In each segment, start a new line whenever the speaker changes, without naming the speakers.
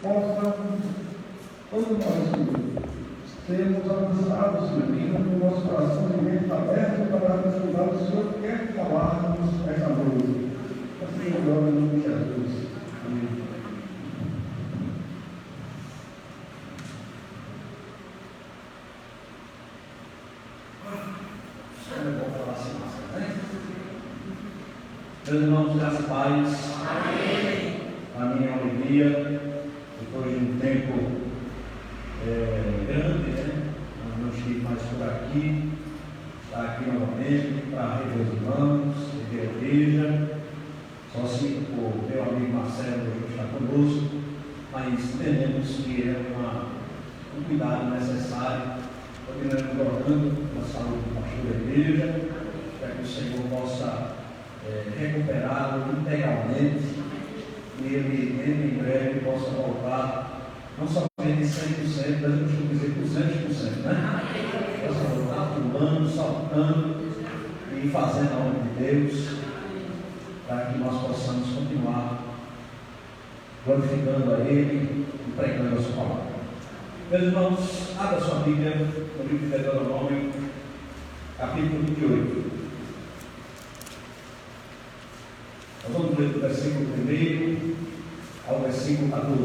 possa, quando nós sermos alcançados, Senhor, que o nosso coração de mente aberto para escutar o Senhor quer falar-nos esta noite. Assim, agora, em nome de Jesus. Amém.
Meus irmãos, graças a paz. Amém. A minha alegria, depois de um tempo grande, não estive mais por aqui, estar aqui novamente para rever os irmãos, rever a igreja. Só sinto por meu amigo Marcelo hoje está conosco, mas entendemos que é um cuidado necessário, continuando orando pela saúde do pastor da igreja, para que o Senhor possa recuperá-lo integralmente e ele em breve possa voltar, não somente 100%, mas eu costumo dizer 200%, né? Possa voltar pulando, saltando e fazendo a obra de Deus, para que nós possamos continuar glorificando a Ele e pregando a sua palavra. Meus irmãos, abra sua Bíblia no livro de Deuteronômio, capítulo 28. Nós vamos ler do versículo 1 ao versículo 14.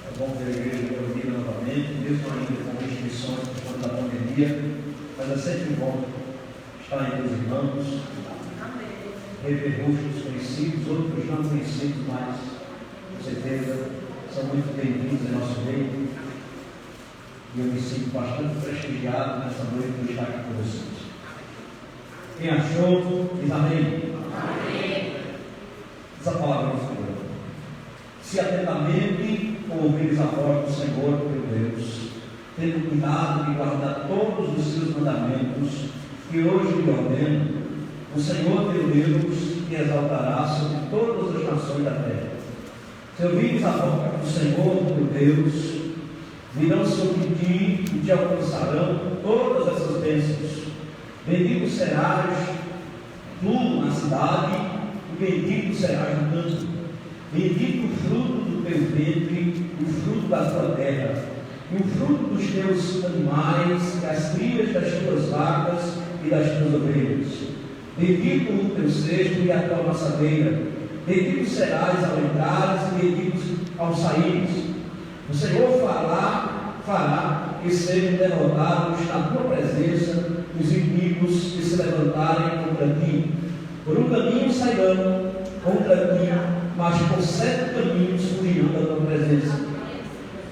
Nós vamos ver a igreja reunida novamente, mesmo ainda com restrições por conta da pandemia, mas é sempre bom estar entre os irmãos, rever rostos conhecidos, outros não conhecidos, mas com certeza são muito bem-vindos em nosso meio. E eu me sinto bastante prestigiado nessa noite por estar aqui com vocês. Quem achou, diz amém. Amém. Essa palavra do Senhor. Se atentamente ouvires a voz do Senhor, teu Deus, tendo cuidado de guardar todos os seus mandamentos, que hoje lhe ordeno, o Senhor teu Deus te exaltará sobre todas as nações da terra. Se ouvires a voz do Senhor teu Deus, virão sobre ti e te alcançarão todas essas bênçãos. Bendito serás tu na cidade, e bendito serás no campo. Bendito o fruto do teu ventre, o fruto da tua terra, e o fruto dos teus animais, e as crias das tuas vacas e das tuas ovelhas. Bendito o teu cesto e a tua maçadeira. Bendito serás ao entrares e bendito ao saíres. O Senhor fará que sejam derrotados na tua presença os inimigos que se levantarem contra ti. Por um caminho sairão contra ti, mas por 7 caminhos fugirão da tua presença.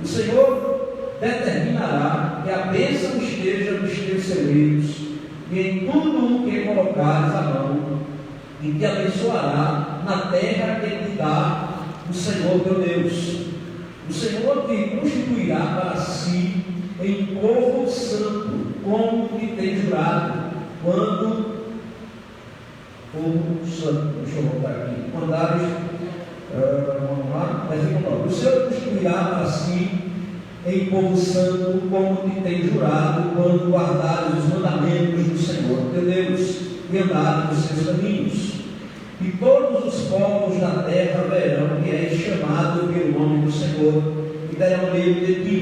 O Senhor determinará que a bênção esteja nos teus celeiros e em tudo o que colocares a mão, e te abençoará na terra que te dá o Senhor teu Deus. O Senhor te constituirá para si em povo santo, como te tem jurado, quando povo santo, deixa eu voltar aqui, mandares, vamos lá, versículo 9. O Senhor te constituirá para si em povo santo, como te tem jurado, quando guardares os mandamentos do Senhor teu Deus e andares nos seus caminhos. E todos os povos da terra verão que és chamado pelo nome do Senhor, e terão medo de ti.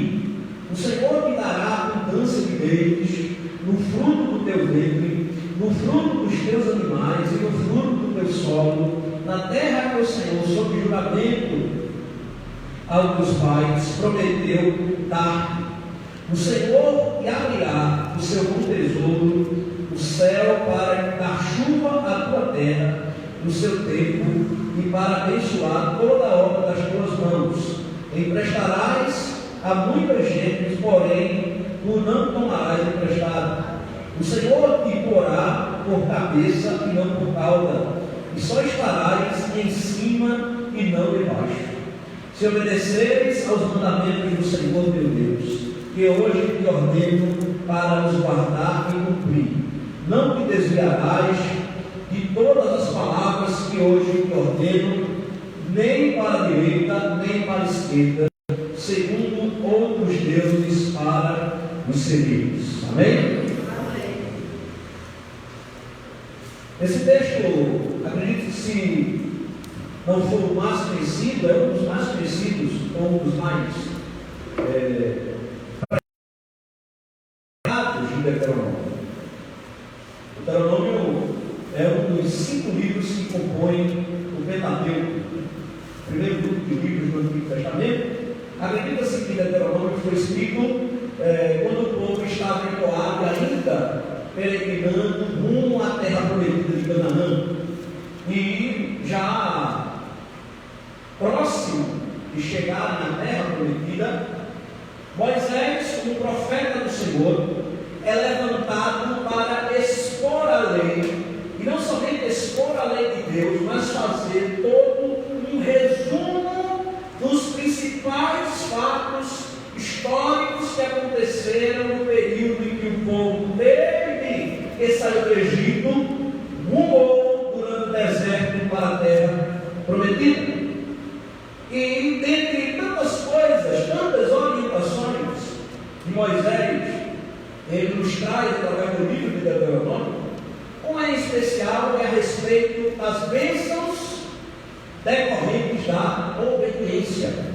O Senhor te dará abundância de bens, no fruto do teu ventre, no fruto dos teus animais e no fruto do teu solo, na terra que o Senhor, sob juramento aos teus pais, prometeu dar. O Senhor te abrirá o seu bom tesouro, o céu, para dar chuva à tua terra no seu tempo, e para abençoar toda a obra das tuas mãos. Emprestarás a muita gente, porém tu não tomarás emprestado. O Senhor te porá por cabeça e não por cauda, e só estarás em cima e não debaixo. Se obedeceres aos mandamentos do Senhor teu Deus, que hoje te ordeno para os guardar e cumprir, não te desviarás de todas as palavras que hoje te ordeno, nem para a direita, nem para a esquerda, segundo outros deuses para os seguirmos. Amém? Amém. Esse texto, acredito que se não for o mais conhecido, é um dos mais conhecidos, ou um dos mais de Deuteronômio. O Deuteronômio é um dos 5 livros que compõem o Pentateuco, o primeiro grupo de livros do Antigo Testamento. Acredita-se que Deuteronômio foi escrito quando o povo estava em Moabe ainda peregrinando rumo à terra prometida de Canaã, e já próximo de chegarem à terra prometida, Moisés, como profeta do Senhor, é levantado para expor a lei, e não somente expor a lei de Deus, mas fazer todo um resumo dos principais fatos históricos que aconteceram no período em que o povo teve que sair do Egito, rumou durante o deserto para a terra prometida. E dentre tantas coisas, tantas orientações de Moisés, ele nos traz através do livro de Deuteronômio, uma em especial é a respeito das bênçãos decorrentes da obediência.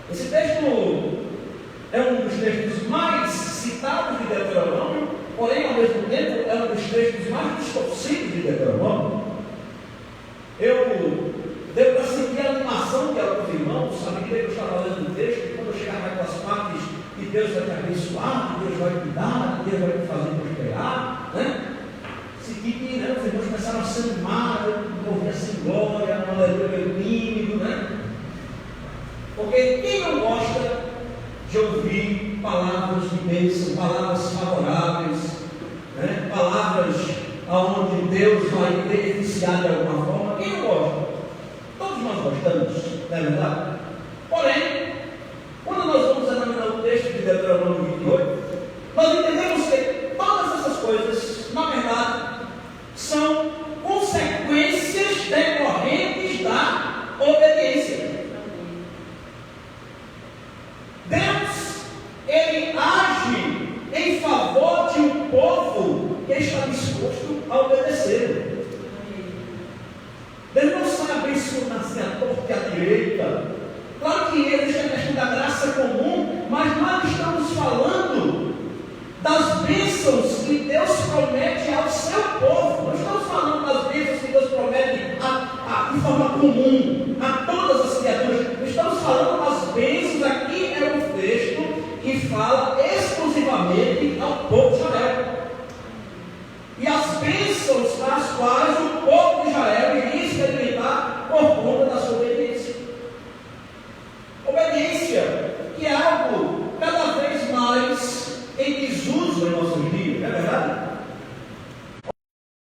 Esse texto é um dos textos mais citados de Deuteronômio, porém, ao mesmo tempo, é um dos textos mais distorcidos de Deuteronômio. Eu devo para sentir a animação que alguns irmãos, à medida que eu estava lendo o texto, e quando eu chegar naquelas partes que Deus vai te abençoar, que Deus vai te dar, que Deus vai te fazer prosperar, né? Senti que os irmãos começaram a se animar, eu ouvi assim, glória, um aleluia meio tímido, né? Porque quem não gosta de ouvir palavras de bênção, palavras favoráveis, né? Palavras onde Deus vai beneficiar de alguma forma, quem não gosta? Todos nós gostamos, não é verdade? Porém, quando nós vamos analisar o texto de Deuteronômio 28, nós entendemos que todas essas coisas, na verdade, são consequências decorrentes da obediência. Deus, ele age em favor de um povo que está disposto a obedecer. Deus não sai abençoando assim a torta e à direita. Claro que existe a questão da graça comum, mas nós estamos falando das bênçãos que Deus promete ao seu povo. Nós estamos falando das bênçãos que Deus promete de forma comum a todas as criaturas. Nós estamos falando das bênçãos, aqui é um texto que fala exclusivamente ao povo de Israel. E as bênçãos as quais o povo de Israel iria experimentar por conta da sua obediência. Obediência, que é algo cada vez mais em desuso em nossos dias, não é verdade?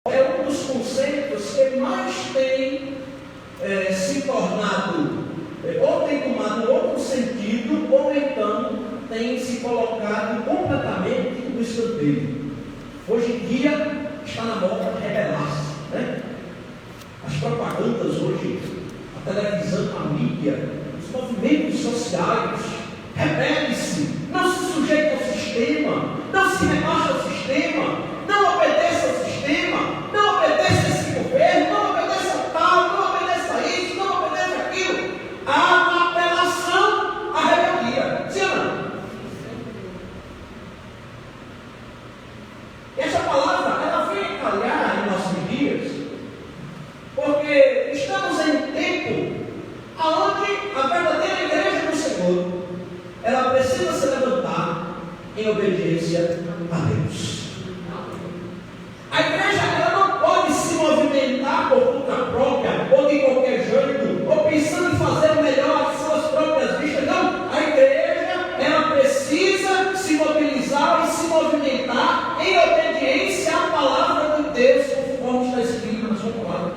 É um dos conceitos que mais tem se tornado, ou tem tomado outro sentido, ou então tem se colocado completamente no escanteio. Hoje em dia está na moda rebelar-se, né? As propagandas hoje, a televisão, a mídia, os movimentos sociais, rebele-se, não se sujeita ao sistema, não se rebaixa ao sistema, não obedece ao sistema, não obedece a esse governo, não obedece a tal, não obedece a isso, não obedece a aquilo. Há uma apelação à rebeldia, sim ou não? Essa palavra, ela vem calhar em nossos dias, porque estamos em um tempo onde a verdadeira igreja do Senhor, ela precisa se levantar em obediência a Deus. A igreja, ela não pode se movimentar por conta própria, ou de qualquer jeito, ou pensando em fazer o melhor às suas próprias vistas. Não, a igreja, ela precisa se mobilizar e se movimentar em obediência à palavra de Deus, conforme está escrito na sua palavra.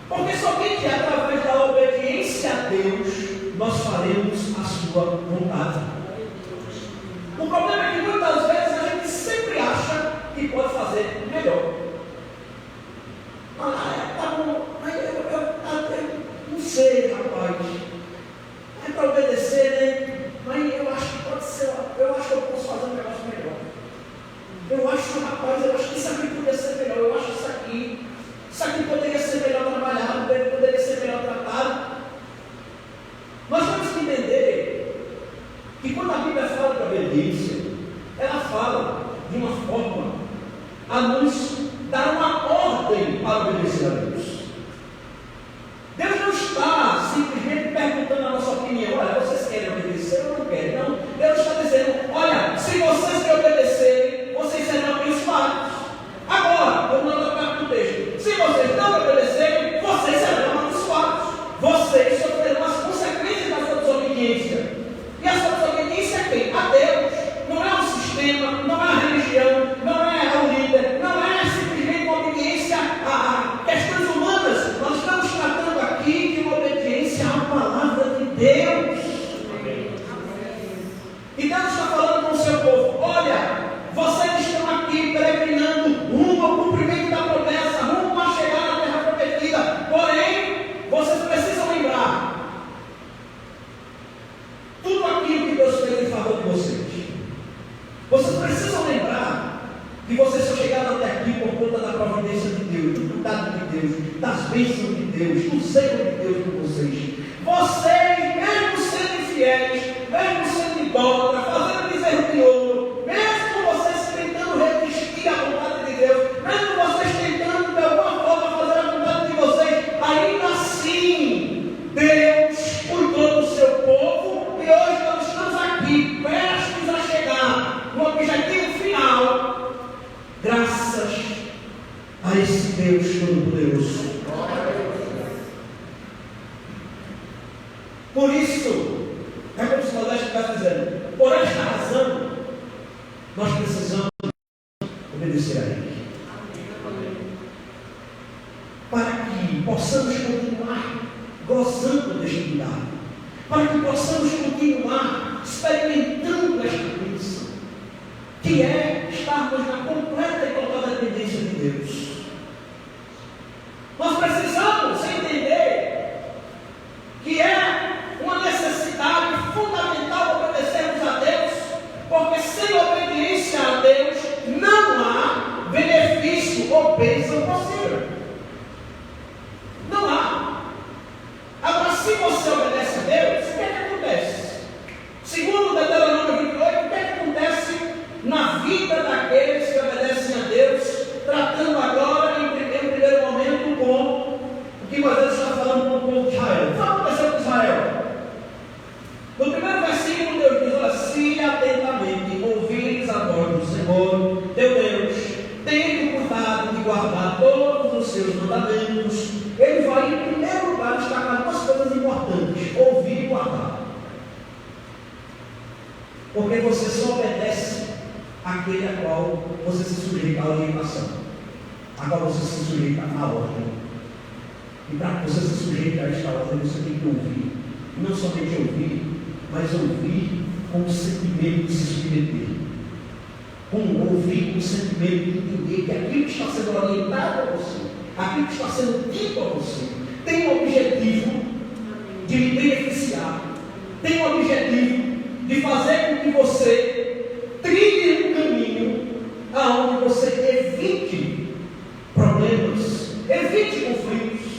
Porque somente através da obediência a Deus nós faremos a sua vontade. O problema é que muitas vezes a gente sempre acha que pode fazer melhor. Tá bom, mas eu não sei, rapaz. É para obedecer, né? Mas eu acho que pode ser, eu acho que eu posso fazer um negócio melhor. Eu acho que, rapaz, desobediência, ela fala de uma forma a nos dar uma ordem para obedecer a Deus. Deus não está simplesmente perguntando a nossa opinião: olha, vocês querem obedecer ou não querem? Não. Deus está dizendo: olha, se vocês me obedecerem, vocês serão abençoados. Agora, vamos anotar no texto: se vocês não me obedecerem, vocês serão abençoados. Vocês sofrerão as consequências da sua desobediência. E a sua desobediência é quem? A Deus. Não é um sistema, não é a religião, não é o líder, não é simplesmente uma obediência a questões humanas. Nós estamos tratando aqui de uma obediência à palavra de Deus. E Deus está falando com o seu povo: olha, vocês estão aqui peregrinando rumo ao cumprimento da promessa, rumo a chegar na terra prometida. Porém, vocês precisam lembrar tudo aquilo que Deus fez em favor de vocês. Vocês precisam lembrar que vocês só chegaram até aqui por conta da providência de Deus, do cuidado de Deus, das bênçãos de Deus, do zelo de Deus por vocês. Vocês, mesmo sendo infiéis, mesmo sendo idólatras, fazendo bezerro de ouro, mesmo vocês tentando resistir à vontade de Deus, mesmo vocês tentando de alguma forma fazer a vontade de vocês, ainda assim, Deus cuidou do seu povo e hoje nós estamos aqui, prestes a chegar no objetivo final, graças a esse Deus Todo-Poderoso. Por isso, é como se Modesto estivesse dizendo: por esta razão, nós precisamos obedecer a Ele. Para que possamos continuar gozando deste cuidado, para que possamos continuar experimentando esta bênção, que é estarmos na completa e total dependência de Deus. Nós precisamos entender que é uma necessidade fundamental obedecermos a Deus, porque sem obediência a Deus não há benefício ou bênção possível. Não há. Agora, se você obedece a Deus, o que é que acontece? Segundo Deuteronômio 28, o que é que acontece na vida daqueles que obedecem a Deus, tratando agora em primeiro momento com o que Moisés está falando com o povo de Israel? O que aconteceu com Israel? No primeiro versículo, Deus diz: olha, se atentamente ouvires a voz do Senhor teu Deus, tendo cuidado de guardar todos os seus mandamentos. Ele vai, em primeiro lugar, destacar duas coisas importantes: ouvir e guardar. Porque você só obedece àquele a qual você se sujeita à orientação, a qual você se sujeita à ordem. E para que você se sujeite a esta ordem, você tem que ouvir. E não somente ouvir, mas ouvir com o sentimento de se submeter. Ouvir com o sentimento de entender que aquilo que está sendo orientado a você, aquilo que está sendo dito a você, tem o objetivo de lhe beneficiar, tem o objetivo de fazer com que você trilhe um caminho aonde você evite problemas, evite conflitos,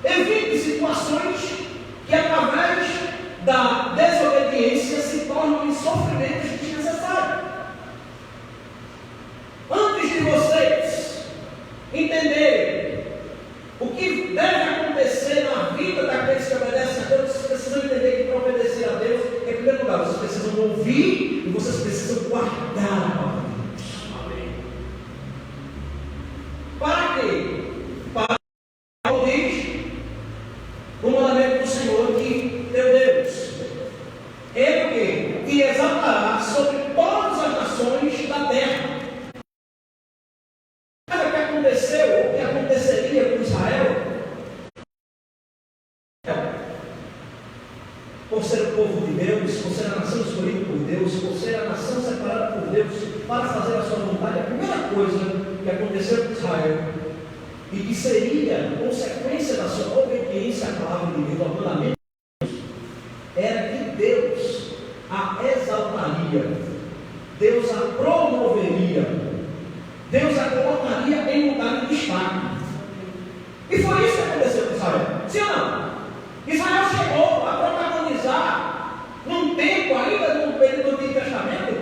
evite situações que através da desobediência se tornam em sofrimentos desnecessários. Antes de vocês entenderem o que deve acontecer na vida daqueles que obedecem a Deus, vocês precisam entender que para obedecer a Deus, em primeiro lugar, vocês precisam ouvir e vocês precisam guardar a palavra de Deus. Amém. Para quê? Para ouvir o mandamento do Senhor, que teu Deus, Ele que exaltará sobre todas as nações da terra. O que aconteceu, o que aconteceria com Israel, por ser o povo de Deus, por ser a nação escolhida por Deus, por ser a nação separada por Deus para fazer a sua vontade? A primeira coisa que aconteceu com Israel, e que seria consequência da sua obediência à palavra de Deus, ao mandamento de Deus, era que Deus a exaltaria, Deus a promoveria, Deus a colocaria em lugar de destaque. E foi isso que aconteceu com Israel. Sim ou não? Israel chegou a protagonizar, num tempo ainda no período do Antigo Testamento,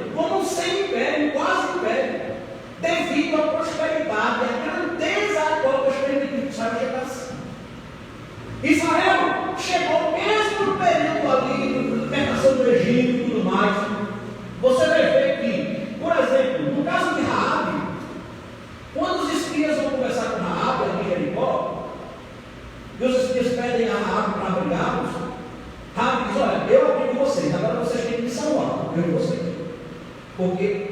Porque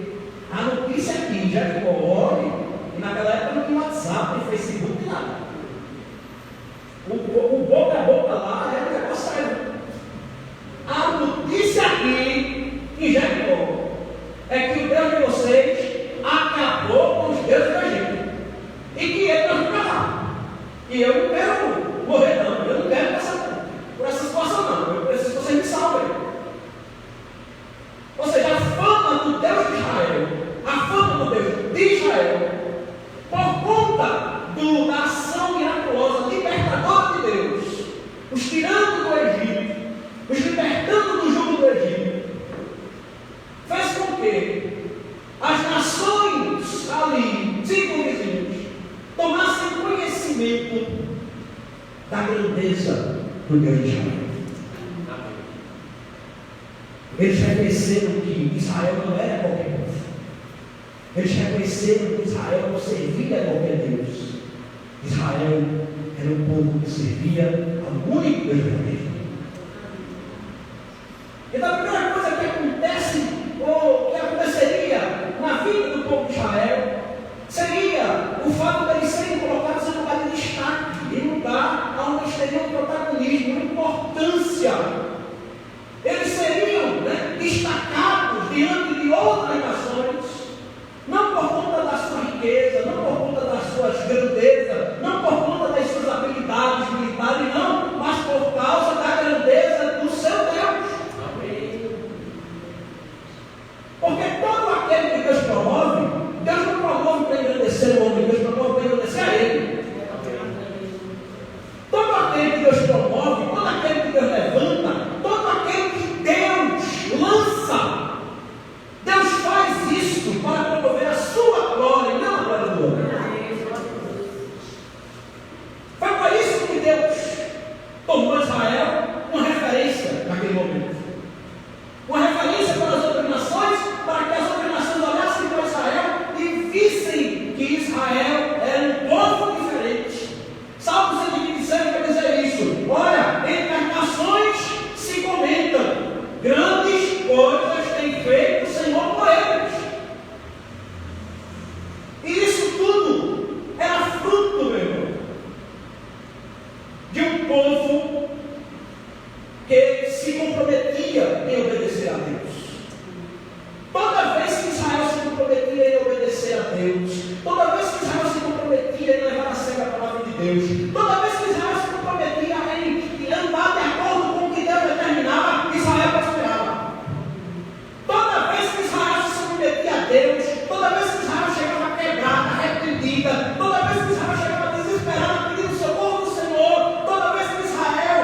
a notícia aqui já ficou olha, e naquela época não tinha WhatsApp, nem Facebook, nada. O boca a boca lá era um negócio sério. A notícia aqui em Jericó é que o Deus de vocês acabou com os deuses do Egito e que ele não fica lá. E eu não quero morrer, não. Eu não quero passar por essa situação, não. Eu preciso que vocês me salvem. Ou seja, a fama do Deus de Israel, a fama do Deus de Israel, por conta da ação miraculosa, libertadora de Deus, os tirando do Egito, os libertando do jugo do Egito, fez com que as nações ali, circunvizinhos, tomassem conhecimento da grandeza do Deus de Israel. Eles reconheceram que Israel não era qualquer povo. Eles reconheceram que Israel não servia a qualquer Deus. Israel era um povo que servia ao único Deus verdadeiro. Então a primeira coisa que acontece, ou que aconteceria na vida do povo de Israel, seria o fato de eles serem colocados em lugar de destaque, em lugar onde eles teriam protagonismo, importância. Eles seriam destacados diante de outras nações, não por conta da sua riqueza, não por conta das suas grandezas, não por conta das suas habilidades militares, não, mas por causa da grandeza do seu Deus. Amém. Porque todo aquele que Deus promove, Deus não promove para engrandecer o homem, Deus promove para engrandecer a ele. Todo aquele que Deus promove, todo aquele que Deus levanta, todo aquele que Deus lança, Deus faz isso para promover a sua glória e não a glória do homem. Foi por isso que Deus tornou Israel uma referência naquele momento. Uma referência para as outras nações, para que as outras nações olhassem para Israel e vissem que Israel era um povo diferente. Salmo 127 vai dizer isso. Olha, entre as nações se comentam, grandes coisas tem feito o Senhor por eles. E isso tudo era fruto, meu irmão, de um povo que se comprometia em obedecer a Deus. Toda vez que Israel se comprometia em obedecer a Deus, toda vez que Israel se comprometia em levar a sério a palavra de Deus, toda vez que Israel se comprometia em andar de acordo com o que Deus determinava, Israel prosperava. Toda vez que Israel se submetia a Deus, toda vez que Israel chegava quebrada, arrependida, toda vez que Israel chegava desesperada, pedindo socorro do Senhor, toda vez que Israel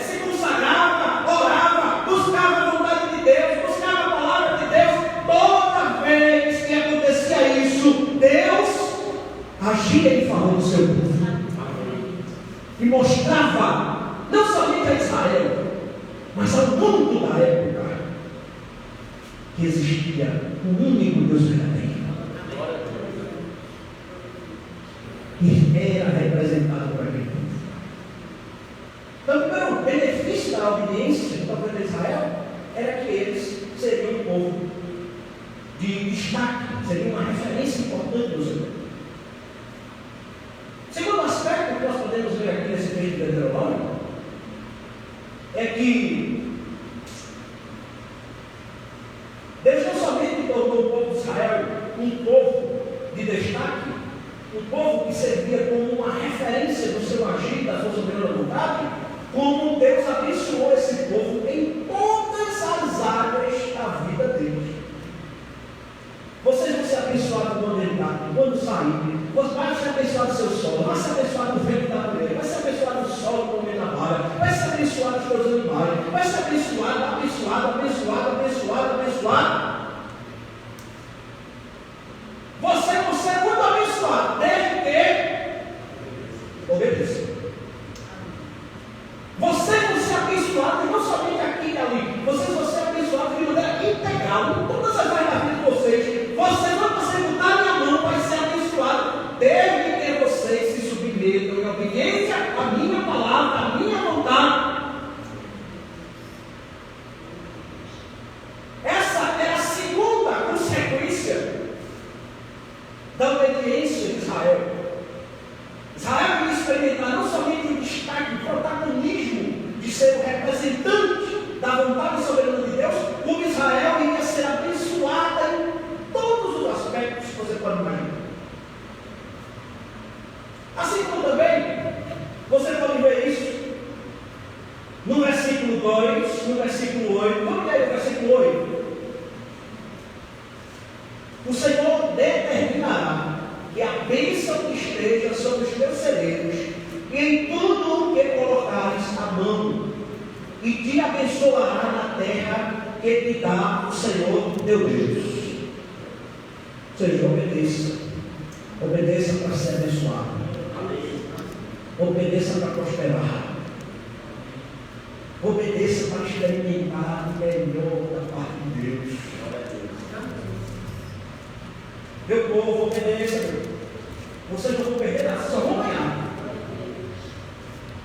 se consagrava, orava, buscava a vontade de Deus, buscava a palavra de Deus, toda vez que acontecia isso, Deus agia em favor do seu povo e mostrava não somente a Israel, mas ao mundo da época que existia um único Deus verdadeiro e era representado por aquele povo. Então, o primeiro benefício da obediência do povo de Israel era que eles seriam um povo de destaque, seriam uma referência importante do seu povo. Segundo aspecto que nós podemos ver aqui nesse texto de Deuteronômio é que Deus não somente tornou o povo de Israel um povo de destaque, um povo que servia como uma referência do seu agir, da sua soberana vontade, como Deus abençoou esse povo em todas as áreas da vida deles. Vocês vão ser abençoados quando entrar, quando sair. Vai ser abençoado o seu solo, vai ser abençoado o vento da colheita, vai ser abençoado o solo no momento da palha, vai ser abençoado os teus animais, vai ser abençoado, abençoado, abençoado, abençoado, abençoado. Você vai ser muito abençoado, desde que obedeça. Vocês vão ser abençoados, não somente aqui e ali, vocês vão ser abençoados de maneira integral, em todas as áreas da vida de vocês. Você não vai ser botar a minha mão, vai ser abençoado, desde que vocês se submetam em obediência à minha palavra, à minha vontade. Essa é a o Senhor determinará que a bênção esteja sobre os teus celeiros e em tudo o que colocares a mão, e te abençoará na terra que te dá o Senhor teu Deus. Ou seja, obedeça. Obedeça para ser abençoado. Obedeça para prosperar. Obedeça para experimentar o melhor da parte de Deus. Meu povo, obedeça. Vocês não vão perder nada, vocês só vão ganhar.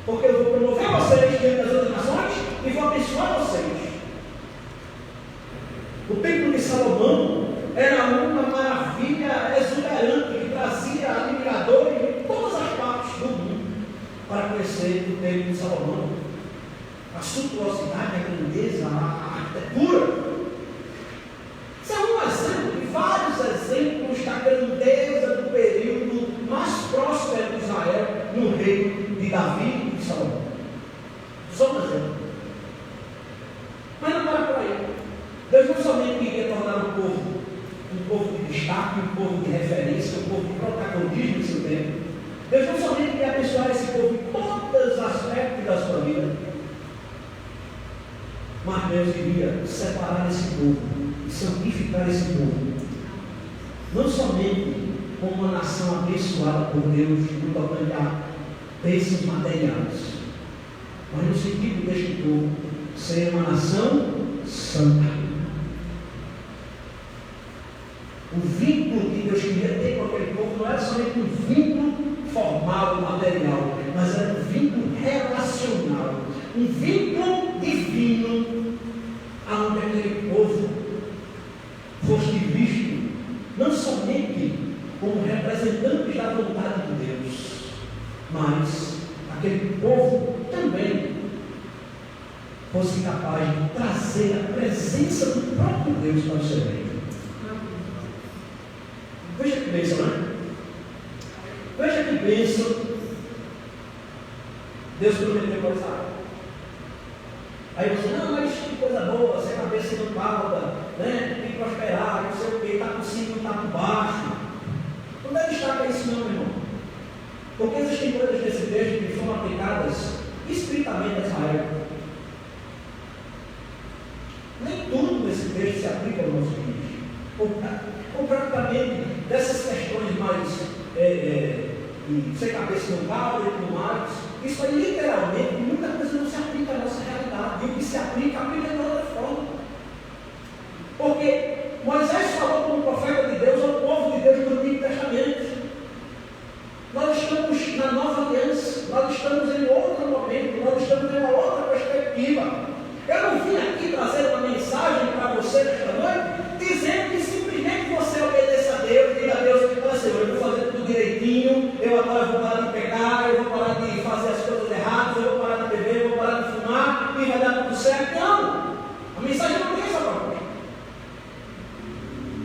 Porque eu vou promover vocês diante das outras nações e vou abençoar vocês. O templo de Salomão era uma maravilha exuberante que trazia admiradores de todas as partes do mundo para conhecer o templo de Salomão. A suntuosidade, a grandeza, a arquitetura. Isso é um exemplo de vários exemplos da grandeza do período mais próspero de Israel no reino de Davi e de Salomão. Só um exemplo. Mas não para por aí. Deus não somente queria tornar um povo de destaque, um povo de referência, um povo de protagonismo em seu tempo. Deus não somente queria abençoar esse povo em todos os aspectos da sua vida, mas Deus iria separar esse povo e santificar esse povo, não somente como uma nação abençoada por Deus no tocante a bênçãos materiais, mas no sentido deste povo ser uma nação santa. O vínculo que Deus queria ter com aquele povo não era somente um vínculo formal, material, mas era um vínculo relacional, um vínculo divino, onde aquele povo fosse visto não somente como representantes da vontade de Deus, mas aquele povo também fosse capaz de trazer a presença do próprio Deus para o seu reino. Veja que bênção, né? Veja que bênção. Deus prometeu coisa. Aí você, não, mas que coisa boa, você na cabeça não cauda, né? Tem que prosperar, não sei o que, está por cima, não está por baixo. Não deve destacar isso não, meu irmão. Porque existem coisas desse texto que foram aplicadas estritamente a Israel. Nem tudo nesse texto se aplica ao nosso país. Ou praticamente dessas questões mais de ser cabeça no cauda e tudo mais, isso aí literalmente muita coisa não se aplica à nossa realidade. E o que se aplica de outra forma. Porque Moisés falou como profeta de Deus ao povo de Deus no Antigo Testamento. Nós estamos na nova aliança, nós estamos em outro momento, nós estamos em uma outra perspectiva. Eu não vim aqui trazer uma mensagem para você nesta noite dizendo que simplesmente você obedeça a Deus, diga a Deus, olha Senhor, eu vou fazer tudo direitinho, eu agora vou parar de pecar, eu vou parar de fazer as coisas erradas, eu vou parar de beber, eu vou parar de fumar e vai dar tudo certo. Não! A mensagem não tem essa proposta.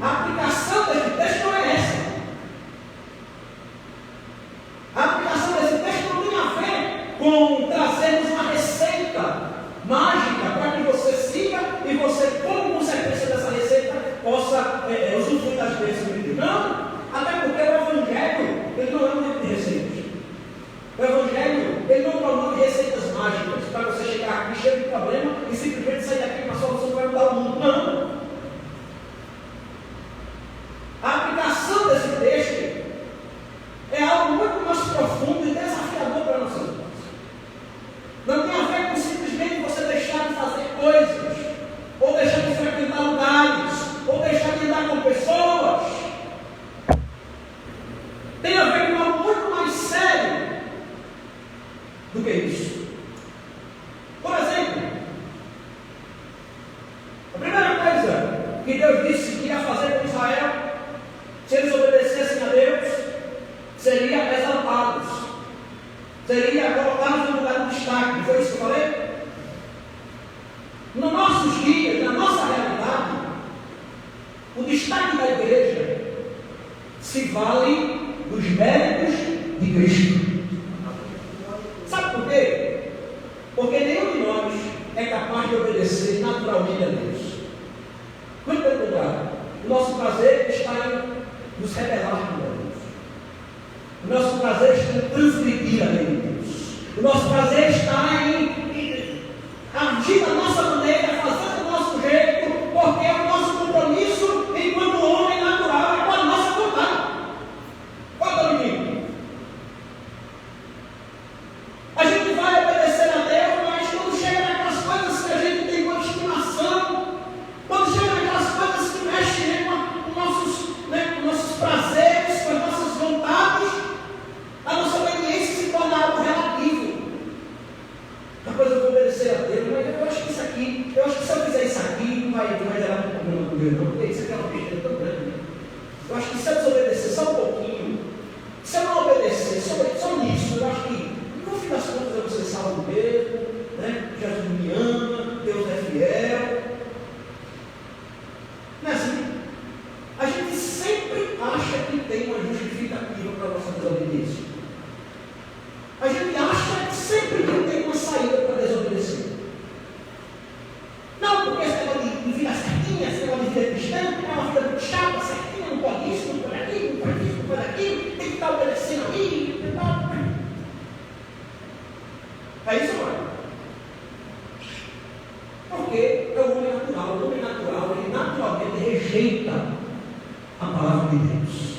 A aplicação desse texto não é essa. A aplicação desse texto não tem a ver com trazermos uma receita mágica para que você siga e você, como consequência dessa receita, possa usufruir das bênçãos de Deus. Não, até porque o Evangelho ele não é um livro de receitas. O Evangelho ele não promove receitas mágicas para você chegar aqui cheio de problema e simplesmente sair daqui com a solução que vai mudar o mundo. Não. A aplicação desse texto é algo muito mais profundo e desafiador para nós. Não tem a ver com simplesmente você deixar de fazer coisas, ou deixar de frequentar lugares, ou deixar de andar com pessoas. Tem a ver com algo muito mais sério do que isso. Por exemplo, a primeira coisa que Deus disse que ia fazer com Israel, se eles obedecessem a Deus, seria exaltá-los, seria colocá-los no lugar de destaque. Não foi isso que eu falei? Nos nossos dias, na nossa realidade, o destaque da igreja se vale dos méritos de Cristo. Sabe por quê? Porque nenhum de nós é capaz de obedecer naturalmente a Deus. Muito pelo contrário, nosso prazer está em nos rebelar contra Deus. O nosso prazer está em transgredir a lei de Deus. O nosso prazer está em agir da nossa maneira, fazer do nosso jeito, porque é o nosso compromisso enquanto homem natural e com a nossa vontade. Qual menino? A gente vai obedecer a Deus, mas quando chega naquelas coisas que a gente tem uma estimação, quando chega naquelas coisas que mexem com nossos prazeres, com as nossas vontades, a nossa obediência se torna algo relativo. A coisa eu vou obedecer a Deus, mas eu acho que isso aqui, eu acho que se eu fizer isso aqui, não vai gerar um problema com Deus, não, porque isso aqui é uma besteira tão grande. Né? Eu acho que se eu desobedecer só um pouquinho, se eu não obedecer só nisso, eu acho que no fim das contas eu vou ser salvo mesmo, né? Jesus me ama, Deus é fiel. Não é assim? A gente sempre acha que tem uma justificativa para a nossa desobediência. A gente acha sempre que tem uma saída para desobedecer. Não, porque esse negócio de vida certinha, esse negócio de vida cristã, é uma vida muito chata, certinha, não pode isso, não pode aquilo, não pode isso, não pode aquilo, tem que estar obedecendo aqui, e tal. É isso, mano. Porque é o homem natural. O homem natural, ele naturalmente rejeita a palavra de Deus.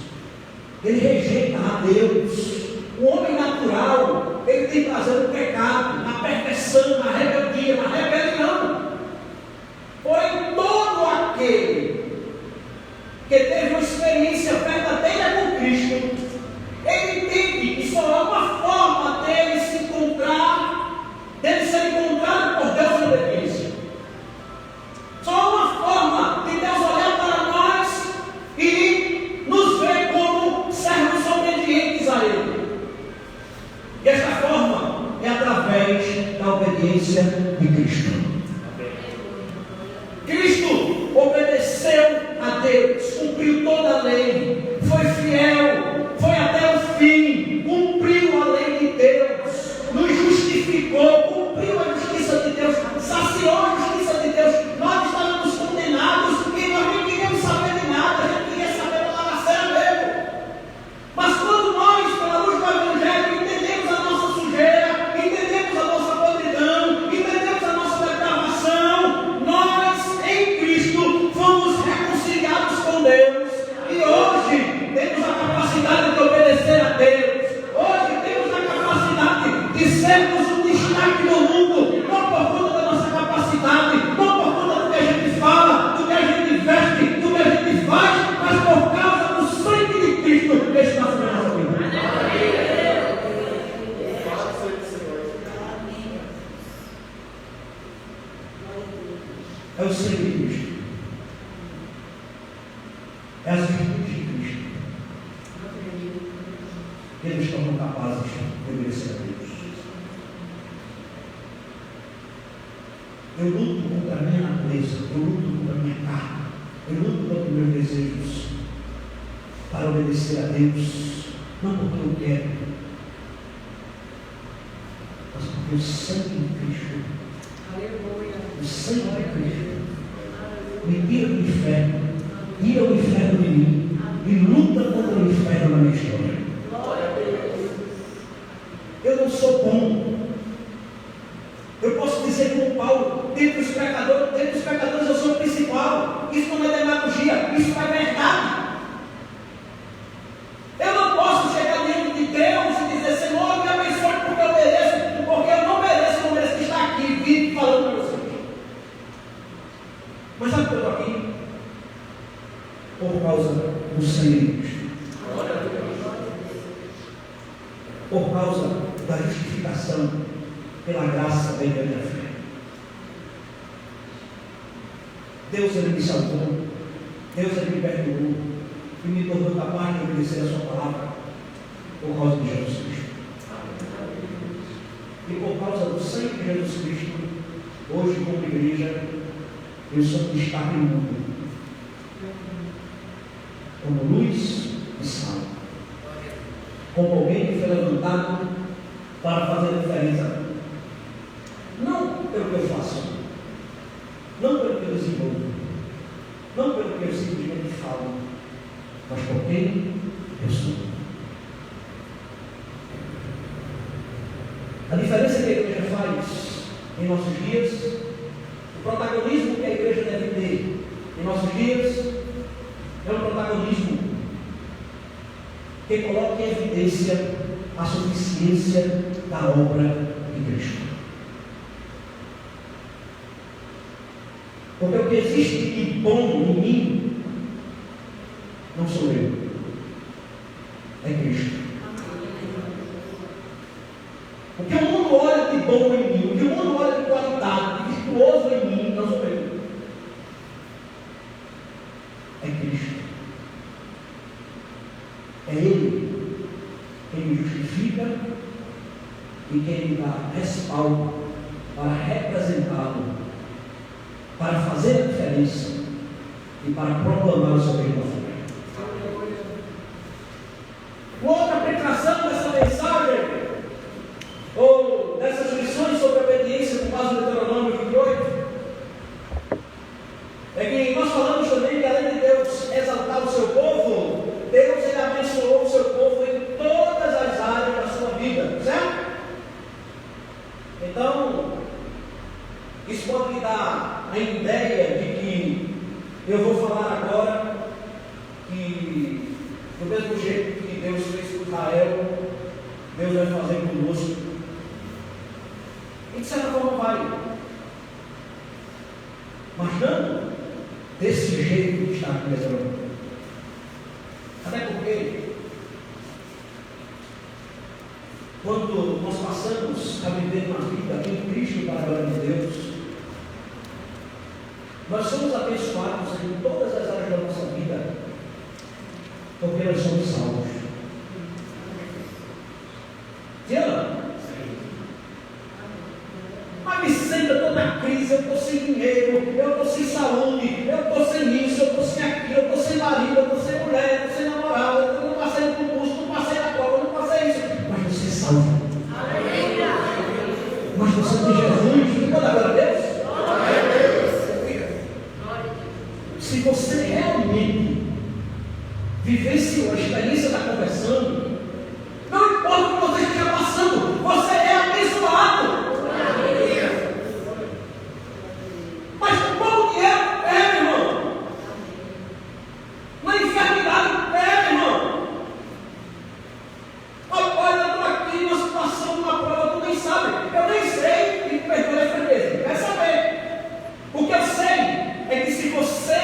Ele rejeita a Deus. O homem natural, ele tem prazer no pecado, na perversão, na rebeldia, na rebelião. Porém, todo aquele que teve uma experiência verdadeira com Cristo, ele entende que só há uma forma dele se encontrar, dele ser encontrado por Deus em obediência. Só há uma forma de Deus olhar para nós e nos ver como servos obedientes a Ele. E esta forma é através da obediência de Cristo. Cristo obedeceu a Deus, cumpriu toda a lei, foi fiel, foi até o fim, cumpriu a lei de Deus, nos justificou, cumpriu a justiça de Deus, saciou a justiça de Deus. Nós estávamos condenados e nós não queríamos saber de nada, a gente queria saber da lavaceira mesmo. Mas quando nós, pela luz do Evangelho, entendemos a nossa sujeira, entendemos a nossa podridão, entendemos a nossa depravação, nós, em Cristo, fomos reconciliados com Deus. E hoje temos a capacidade de obedecer a Deus. Hoje temos a capacidade de sermos um destaque no mundo, não por conta da nossa capacidade, não por conta do que a gente fala, do que a gente veste, do que a gente faz, mas por causa do sangue de Cristo que está sobre a nossa vida. É o sangue de Cristo. É as virtudes de Cristo que nos tornam capazes de obedecer a Deus. Eu luto contra a minha natureza, eu luto contra a minha carne, eu luto contra os meus desejos para obedecer a Deus, não porque eu quero, mas porque o sangue de Cristo, o sangue de Cristo, me tira do inferno, tira o inferno de mim e luta contra o inferno na minha história. Eu não sou bom. Eu posso dizer como Paulo, dentre os pecadores eu sou o principal. Isso não é demagogia, isso é verdade. Eu não posso chegar diante de Deus e dizer, Senhor, me abençoe porque eu mereço, porque eu não mereço estar aqui, vivo falando para vocês. Mas sabe por que eu estou aqui? Por causa do sangue de Cristo. Por causa da justificação pela graça da minha fé. Deus ele me salvou, Deus ele me perdoou e me tornou capaz de obedecer a sua palavra por causa de Jesus Cristo. E por causa do sangue de Jesus Cristo, hoje como igreja, eu sou um destaque no mundo, como luz e sal, como alguém que foi levantado para fazer a diferença, não pelo que eu faço, não pelo que eu desenvolvo, não pelo que eu simplesmente faço, salvo, mas por quem eu sou. A diferença que a igreja faz em nossos dias, o protagonismo que a igreja deve ter em nossos dias, é um protagonismo que coloca em evidência a suficiência da obra de Cristo. Porque o que existe de bom em mim não sou eu, é Cristo. O que o mundo olha de bom em mim, o que o mundo olha de qualidade, de virtuoso em mim, não sou eu, é Cristo. É Ele quem me justifica e quem me dá respaldo para representá-lo, para fazer a diferença e para proclamar o seu reino na terra. Outra aplicação dessa mensagem, ou dessas lições sobre a obediência com base no Deuteronômio 28, é que nós falamos também que além de Deus exaltar o seu povo, Deus ele abençoou o seu povo em todas as áreas da sua vida, certo? Então, isso pode lhe dar a ideia de que eu vou falar agora que do mesmo jeito que Deus fez com Israel, Deus vai fazer conosco. E de certa forma vai. Mas não desse jeito que está aqui nessa hora. Até porque, quando nós passamos a viver uma vida em Cristo para a glória de Deus, nós somos abençoados em todas as áreas da nossa vida, porque nós somos salvos. Sim ou não? Mas Vicente, eu estou na crise, eu estou sem dinheiro, eu estou sem saúde, eu estou sem isso, eu estou sem aquilo, eu estou sem marido, eu estou sem mulher, eu estou sem namorado, eu não passei no concurso, não passei na prova, eu não passei isso. Mas você é salvo. Mas você tem Jesus, não pode agora a Deus? Se você realmente vivenciou a experiência da conversão, não importa o que você esteja passando, você é abençoado. Mas como que é, meu irmão? Na enfermidade é, meu irmão. Rapaz, eu estou aqui numa situação, numa prova, tu nem sabe. Eu nem sei, e perdoe a franqueza, quer saber? O que eu sei é que se você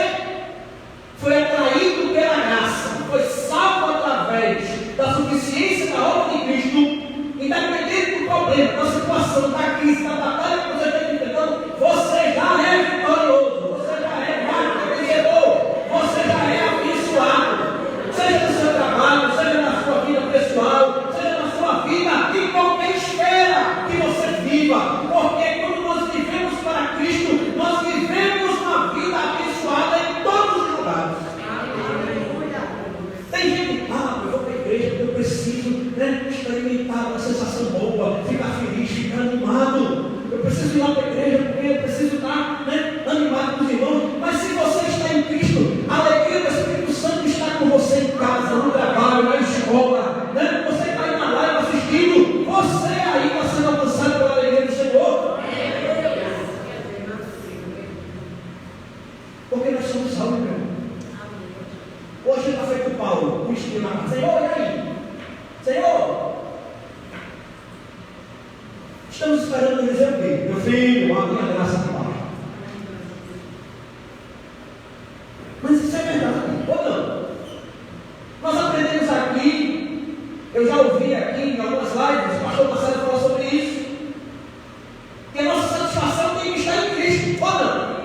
foi atraído pela graça, foi salvo através da suficiência da obra de Cristo, independente do problema, da situação, da crise, da batalha que você está enfrentando, você já é vitorioso, você já é mais vencedor, você já é abençoado, seja no seu trabalho, seja na sua vida pessoal, seja na sua vida, em qualquer esfera que você viva, porque quando nós vivemos para Cristo, nós vivemos uma vida abençoada em todos os lugares. Tem gente que eu vou para a igreja porque eu preciso experimentar uma sensação boa, ficar feliz, ficar animado. Eu preciso ir lá para a igreja porque eu preciso estar animado com os irmãos. Mas se você está em Cristo, a alegria do Espírito Santo está com você em casa, no trabalho, na escola. Você está aí na live assistindo, você aí está sendo alcançado pela alegria do Senhor. Porque nós somos salvos, meu irmão. Hoje está feito Paulo, o espírito na casa. Senhor, e aí? Senhor, estamos esperando ele dizer o quê? Meu filho, a minha graça te basta. Mas isso é verdade, ou não? Nós aprendemos aqui, eu já ouvi aqui em algumas lives, o pastor Marcelo falou sobre isso, que a nossa satisfação tem que estar em Cristo, ou não?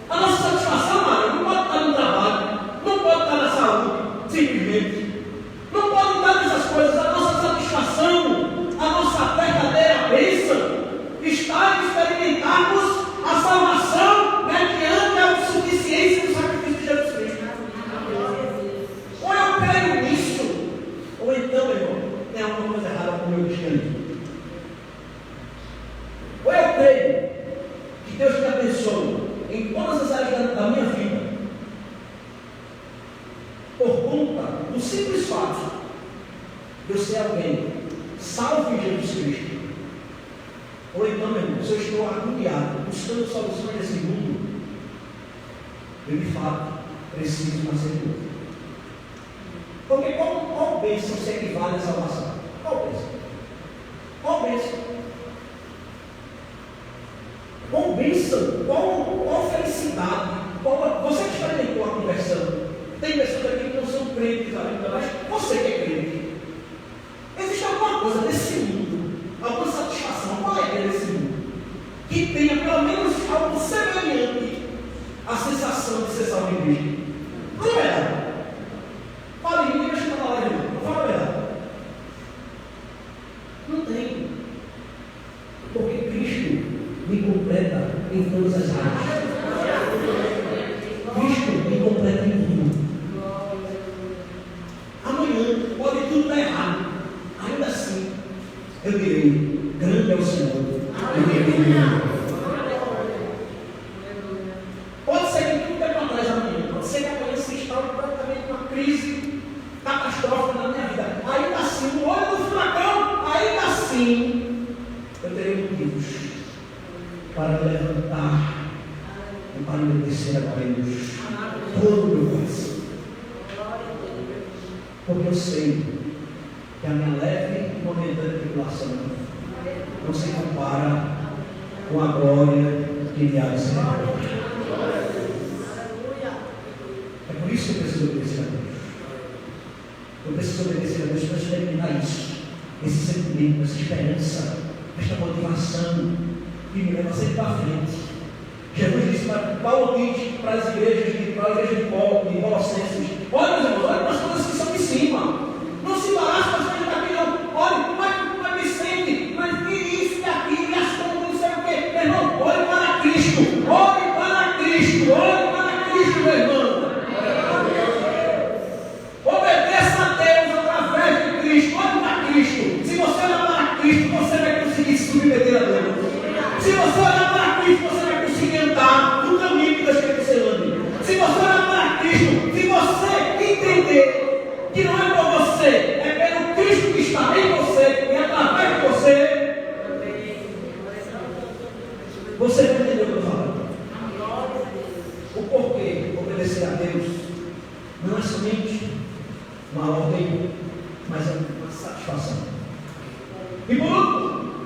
A nossa satisfação, mano, não pode estar no trabalho, não pode estar na saúde, simplesmente. Não pode estar nessas coisas. A nossa satisfação, a nossa verdadeira bênção está em experimentarmos por conta do simples fato de eu ser alguém salvo em Jesus Cristo. Ou então, meu irmão, se eu estou agoniado, buscando soluções nesse mundo, eu de fato preciso nascer de novo. Porque qual bênção se equivale à salvação? Qual bênção? Qual bênção? Qual bênção? Qual felicidade? Você que experimentou a conversão? Tem pessoas aqui que não são crentes ainda, mas você que é crente. Existe alguma coisa desse mundo, alguma satisfação, qual é desse mundo, que tenha pelo menos algo semelhante à sensação de ser salvo em Cristo? Não é verdade? Fala em mim, deixa eu falar de novo. Fala a verdade. Não tem. Porque Cristo me completa em todas as áreas. Cristo me completa em tudo. Amanhã pode tudo estar errado. Ainda assim, eu direi: grande é o Senhor. Pode ser que tudo tempo atrás amanhã. Pode ser que amanhã se instale completamente uma crise catastrófica na minha vida. Ainda assim, no olho do furacão, ainda assim, eu terei motivos para me levantar e para me obedecer a Deus todo o meu coração. Porque eu sei que a minha leve e momentânea tribulação não se compara com a glória que me há de ser. É por isso que eu preciso obedecer a Deus. Eu preciso obedecer a Deus para experimentar isso, esse sentimento, essa esperança, esta motivação que me leva sempre para frente. Jesus disse para Paulo diz para as igrejas de Colossenses: olha, meus irmãos, olha para as coisas que são de cima. Não se embaraça com as coisas daqui, não. Olha, mas Vicente, mas isso e aquilo, e as contas, não sei o quê. Meu irmão, olhe para Cristo, olhe para Cristo, olhe para Cristo, meu irmão. Obedeça a Deus através de Cristo, olhe para Cristo. Se você olhar para Cristo, você vai conseguir se submeter a Deus. Se você olhar para Cristo, você vai conseguir andar no caminho que Deus quer que você ande. Se você olhar para Cristo, se você entender que não é por você, é pelo Cristo que está em você e através de você, você vai entender o que eu estou falando. O porquê obedecer a Deus não é somente uma ordem, mas é uma satisfação. E por último,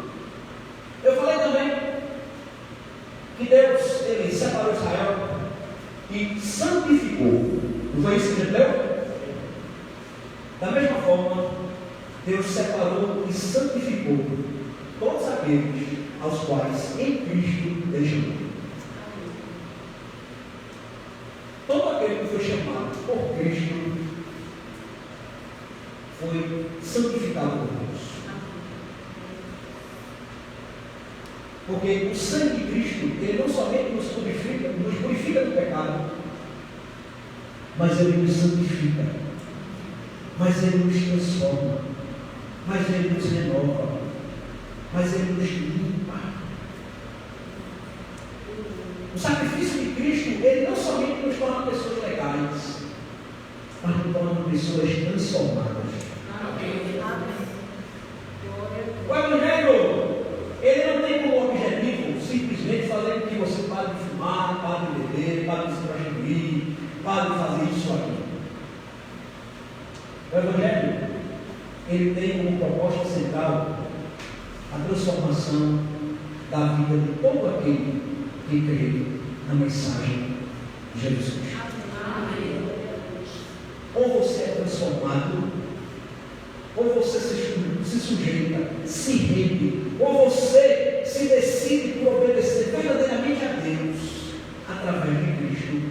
eu falei também que Deus, Ele separou Israel e santificou. Não foi isso que ele deu? Da mesma forma, Deus separou e santificou todos aqueles aos quais em Cristo Ele chamou. Todo aquele que foi chamado por Cristo foi santificado por Deus. Porque o sangue de Cristo, Ele não somente nos purifica do pecado, mas Ele nos santifica, mas Ele nos transforma, mas Ele nos renova, mas Ele nos limpa. O sacrifício de Cristo, Ele não somente nos torna pessoas legais, mas nos torna pessoas transformadas. O Evangelho, ele não tem como objetivo simplesmente fazer com que você pare de fumar, pare de beber, pare de se prostituir, pare de fazer isso aqui. O Evangelho, ele tem como proposta central a transformação da vida de todo aquele que crê na mensagem de Jesus Cristo. Ou você é transformado, ou você se sujeita, se rende, ou você se decide por obedecer verdadeiramente a Deus através de Cristo,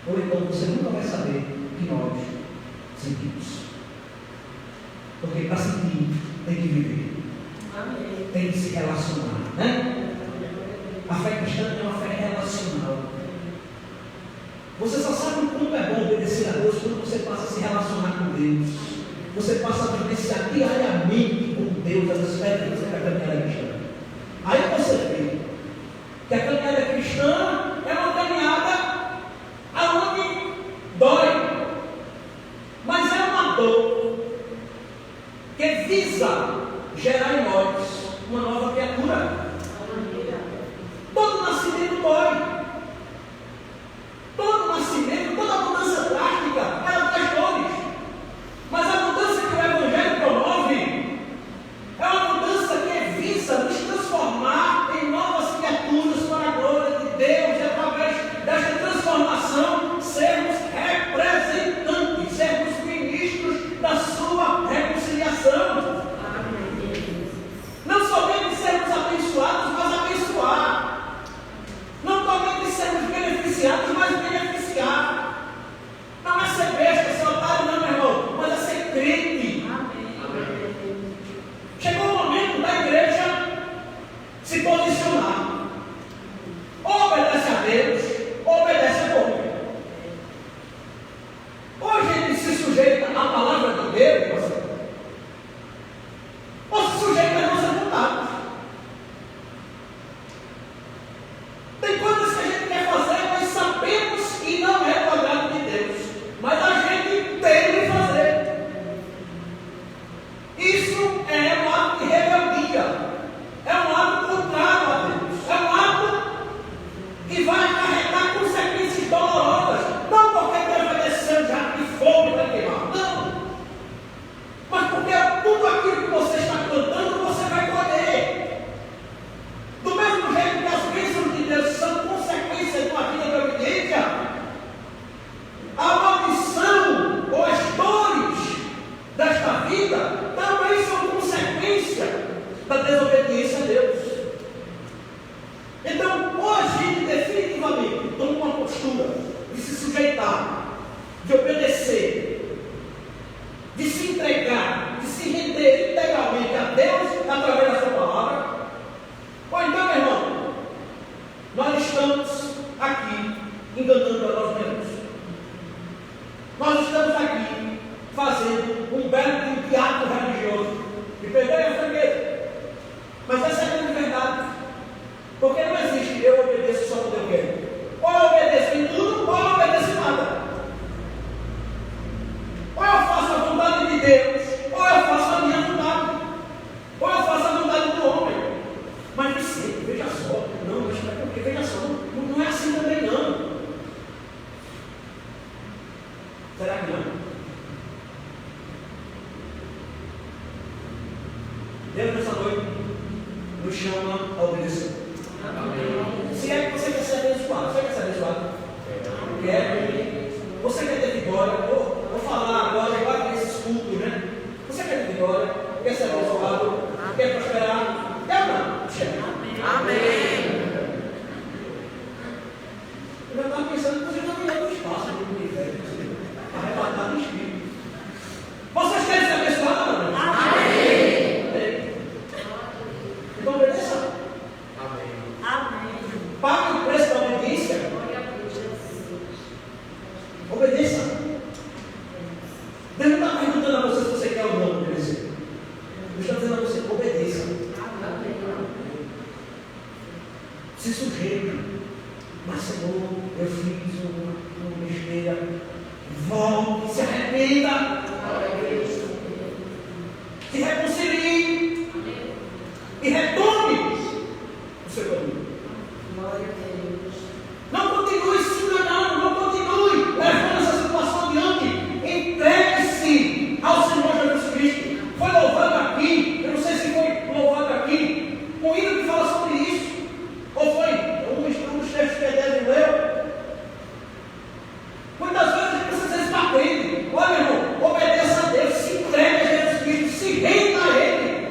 ou então você nunca vai saber que nós sentimos. Porque para sentir tem que viver, tem que se relacionar, né? A fé cristã é uma fé relacional. Você só sabe o quanto é bom obedecer a Deus quando você passa a se relacionar com Deus. Você passa a vivenciar diariamente com Deus as experiências da caminhada cristã. Aí você vê que a caminhada cristã é uma caminhada aonde dói, visa gerar em nós uma nova criatura. Todo nascimento dói. Todo nascimento, toda mudança drástica, ela traz dores. Mas a mudança que o Evangelho promove é uma mudança que visa nos transformar em novas criaturas para a glória de Deus. E através desta transformação, sermos representantes, sermos ministros da sua reconciliação. Não somente sermos abençoados, mas abençoar. Não somente sermos beneficiados, mas beneficiar. Não é ser besta, ser otário, não, meu irmão, mas é ser crente. Chegou o momento da igreja se posicionar. Ou obedece a Deus, ou obedece a homem. Ou a gente se sujeita à palavra de Deus, ou se sujeita à nossa vontade. Tem coisas que a gente quer fazer, mas sabemos que não é do agrado de Deus. Mas a gente tem que fazer. Isso é um ato de rebeldia. É um ato contrário a Deus. É um ato que vai acarretar consequências dolorosas. Não porque Deus vai descer já de fogo para queimar. Não. Mas porque tudo aquilo que você está plantando, você vai colher. Do mesmo jeito que as bênçãos de Deus são consequência de uma vida de obediência, a maldição ou as dores desta vida também são consequência da desobediência a Deus. Então, ou a gente definitivamente toma uma postura de se sujeitar, de obedecer, de se entregar, de se render integralmente a Deus através da sua palavra, ou então, meu irmão, nós estamos aqui enganando a nós mesmos. Nós estamos aqui fazendo um belo teatro religioso. Me perdoe a franqueza, mas essa é a grande verdade. Porque não existe eu obedeço só quando eu quero. Ou eu obedeço em tudo, ou eu obedeço em nada. Ou eu faço a vontade de Deus, ou eu faço a minha vontade. Ou eu faço a vontade do homem. Mas não sei, veja só. Não, mas é porque, veja só, não é assim também não. Será que não? Deus nessa noite nos chama a obedecer. Amém. Se é que você quer ser abençoado, você quer ser abençoado? Quer? Você quer ter vitória? Vou falar agora, igual nesses cultos, né? Você quer ter vitória? Quer ser abençoado? Quer prosperar? Quer ou não? Chega. Amém. Eu já estava pensando que você já me deu espaço no universo, arrebatado no espírito. Vocês querem ser abençoados ou não? Amém. Então obedeça. Amém. Pague o preço da obediência. Obedeça. Deus não está perguntando a você se você quer ou não obedecer. Deus está dizendo a você, obedeça. Se sujeita. Mas, Senhor, eu fiz uma besteira. Volte, se arrependa. Se reconcilie. E retome o seu caminho. Não continue se enganando, não continue levando essa situação adiante. Entregue-se ao Senhor Jesus Cristo. Foi louvado aqui, eu não sei se foi louvado aqui, um hino que fala sobre isso. Ou foi um dos textos que Edésio leu. Muitas vezes a gente precisa ser patente. Olha, irmão, obedeça a Deus, se entregue a Jesus Cristo, se renda a Ele.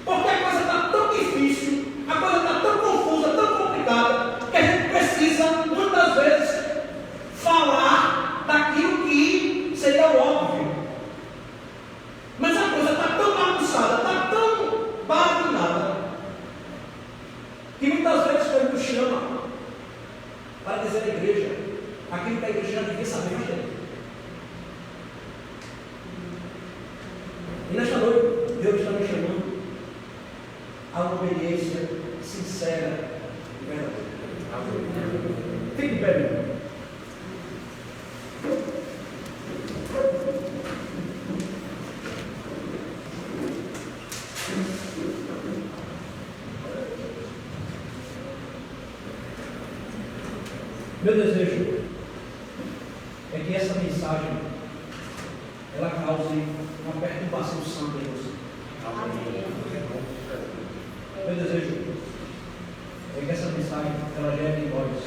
Porque a coisa está tão difícil, a coisa está tão confusa, tão complicada, que a gente precisa, muitas vezes, falar daquilo que seria óbvio. Mas a coisa está tão bagunçada, está tão barulhada, que muitas vezes Deus nos chama para dizer à igreja aquilo que a igreja já devia saber mais dentro. E nesta noite, Deus está nos chamando a uma obediência sincera e verdadeira. Fique em pé, meu irmão. é que essa mensagem ela cause uma perturbação santa em você. Meu desejo é que essa mensagem ela gere em nós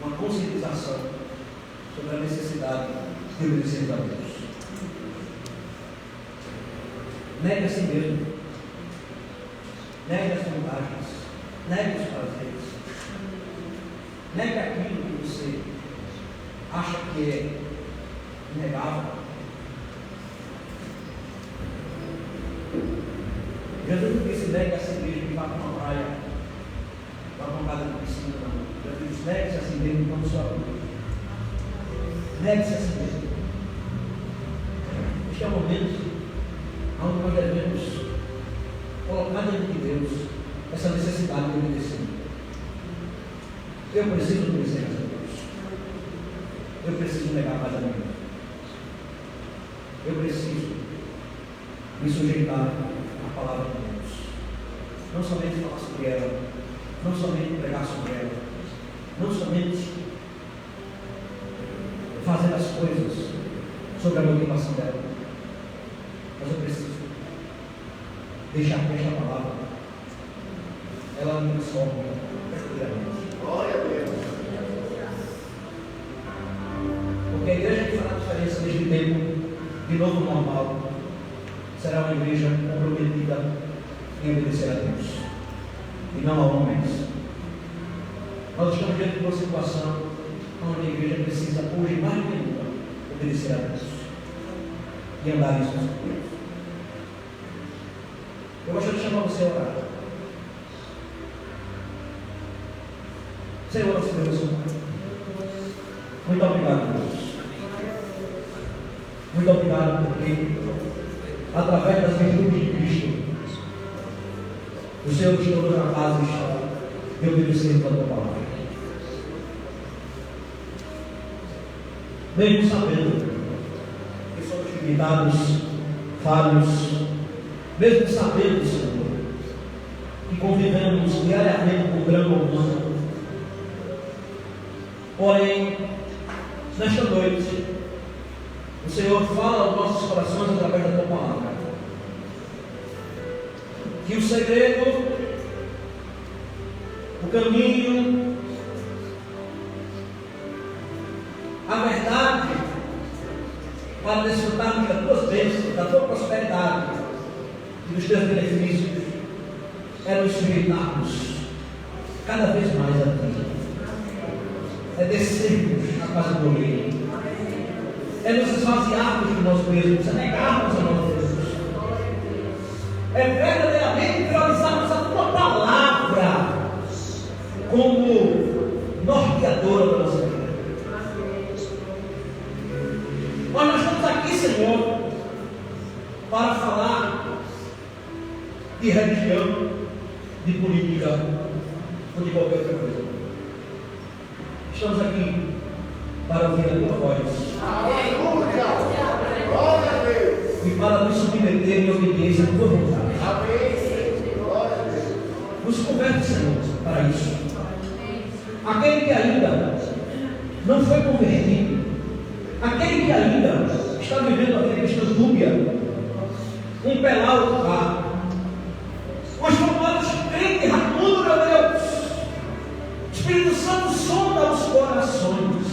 uma conscientização sobre a necessidade de obedecer a Deus. Negue a si mesmo, negue as vantagens, negue os prazeres, negue aquilo que você acha que é inegável. Jesus não disse negue a si mesmo e vá para uma praia, vá para uma casa de piscina, não. Jesus disse negue-se a si mesmo quando sua vida. Negue-se a si mesmo. Este é o momento onde nós devemos colocar diante de Deus essa necessidade de obedecer. Eu preciso obedecer a Deus. Eu preciso negar mais a mim. Eu preciso me sujeitar à palavra de Deus. Não somente falar sobre ela, não somente pregar sobre ela, não somente fazer as coisas sobre a motivação dela, mas eu preciso deixar que esta palavra ela me transforme verdadeiramente.
Glória a Deus.
Porque a igreja que fará a diferença neste tempo de novo normal será uma igreja comprometida em obedecer a Deus e não a homens. Nós estamos diante de uma situação onde a igreja precisa hoje mais do que nunca obedecer a Deus e andar em suas coisas. Eu gostaria de chamar você a orar. Senhor, Deus, muito obrigado, Deus. Muito obrigado porque, através das virtudes de Cristo, o Senhor nos tornou capazes de obedecer a tua palavra. Mesmo sabendo que somos limitados, falhos, mesmo sabendo, Senhor, que convivemos diariamente com o grande humano, porém, nesta noite, o Senhor fala aos nossos corações através da tua palavra, que o segredo, o caminho, a verdade para desfrutarmos das tuas bênçãos, da tua prosperidade e dos teus benefícios é nos sujeitarmos cada vez mais a ti, é descermos na casa do Rei, é nos esvaziarmos de nós mesmos, é negarmos a nós mesmos, é verdadeiramente priorizarmos a tua palavra como norteadora da nossa vida. Mas nós estamos aqui, Senhor, para falar de religião, de política ou de qualquer outra coisa. Estamos aqui para ouvir a tua voz.
Aleluia! Glória a Deus!
E para nos submeter em obediência à tua vontade.
Amém. Glória a Deus.
Nos converte, Senhor, para isso. Aquele que ainda não foi convertido, aquele que ainda está vivendo a vida cristã dúbia, um pé lá, outro cá, os formados crentes ramundo, meu Deus, Espírito Santo sonda os corações.